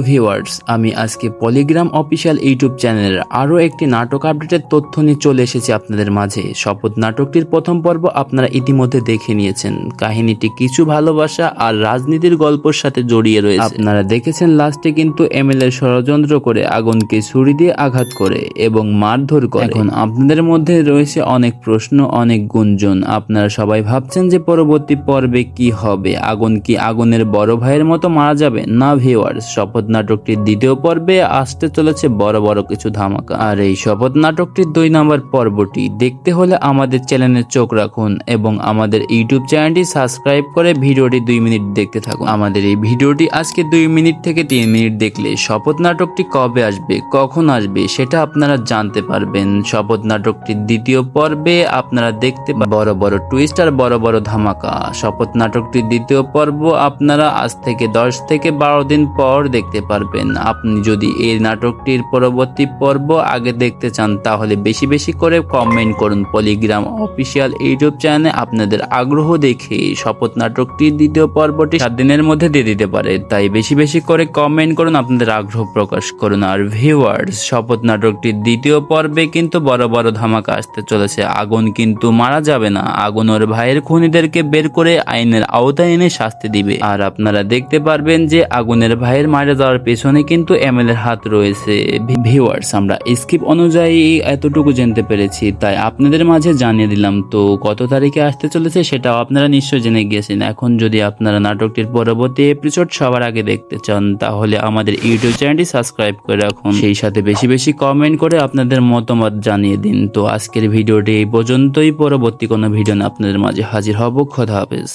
Viewers, আমি আজকে Polygram official YouTube চ্যানেলের আরও একটি নাটক আপডেটের তথ্য নিয়ে চলে এসেছি আপনাদের মাঝে। শপথ নাটকটির প্রথম পর্ব আপনারা ইতিমধ্যে দেখে নিয়েছেন। কাহিনীটি কিছু ভালোবাসা আর রাজনীতির গল্পের সাথে জড়িয়ে রয়েছে। আপনারা দেখেছেন লাস্টে কিন্তু এমএলএ ষড়যন্ত্র করে আগুনকে ছুরি দিয়ে আঘাত করে এবং মারধর করে। এখন আপনাদের মধ্যে রয়েছে অনেক প্রশ্ন, অনেক গুঞ্জন। আপনারা সবাই ভাবছেন যে পরবর্তী পর্বে কি হবে, আগুন কি আগুনের বড় ভাইয়ের মতো মারা যাবে? না ভিউয়ার্স, শপথ নাটকটির দ্বিতীয় পর্বে আসতে চলেছে বড় বড় কিছু ধামাকা। আর এই শপথ নাটকটির 2 নম্বর পর্বটি দেখতে হলে আমাদের চ্যানেলে চোখ রাখুন এবং আমাদের ইউটিউব চ্যানেলটি সাবস্ক্রাইব করে ভিডিওটি 2 মিনিট দেখতে থাকুন। আমাদের এই ভিডিওটি আজকে 2 মিনিট থেকে 3 মিনিট দেখলে শপথ নাটকটি কবে আসবে, কখন আসবে সেটা আপনারা জানতে পারবেন। শপথ নাটকটির দ্বিতীয় পর্বে আপনারা দেখতে বড় বড় টুইস্ট আর বড় বড় ধামাকা। শপথ নাটকটির দ্বিতীয় পর্ব আপনারা আজ থেকে 10 থেকে 12 দিন পর দেখতে পারবেন। আপনি যদি এই নাটকটির পরবর্তী পর্ব আগে দেখতে চান তাহলে বেশি বেশি করে কমেন্ট করুন। পলিগ্রাম অফিসিয়াল ইউটিউব চ্যানেলে আপনাদের আগ্রহ দেখে শপথ নাটকটির দ্বিতীয় পর্বটি 7 দিনের মধ্যে দিয়ে দিতে পারে, তাই বেশি বেশি করে কমেন্ট করুন, আপনাদের আগ্রহ প্রকাশ করুন। আর ভিউয়ার্স, শপথ নাটকটির দ্বিতীয় পর্বে কিন্তু বড় বড় ধামাকা আসতে চলেছে। আগুন কিন্তু মারা যাবে না, আগুন ওর ভাইয়ের খুনিদেরকে বের করে আইনের আওতায় এনে শাস্তি দিবে। আর আপনারা দেখতে পারবেন যে আগুনের ভাইয়ের মারা যাওয়ার পেছনে কিন্তু এমএলএর হাত রয়েছে। ভিউয়ার্স, আমরা স্ক্রিপ্ট অনুযায়ী এতটুকু জানতে পেরেছি, তাই আপনাদের মাঝে জানিয়ে দিলাম। তো কত তারিখে আসতে চলেছে সেটাও আপনারা নিশ্চয় জেনে গিয়েছেন। এখন যদি আপনারা নাটকটির পরবর্তী এপিসোড সবার আগে দেখতে চান তাহলে আমাদের ইউটিউব চ্যানেলটি সাবস্ক্রাইব করে রাখুন, সেই সাথে বেশি বেশি কমেন্ট করে আপনাদের মতামত জানিয়ে দিন। তো আজকের ভিডিওটি এই পর্যন্তই। পরবর্তী কোনো ভিডিও না আপনাদের মাঝে হাজির হব। খোদা হাফেজ।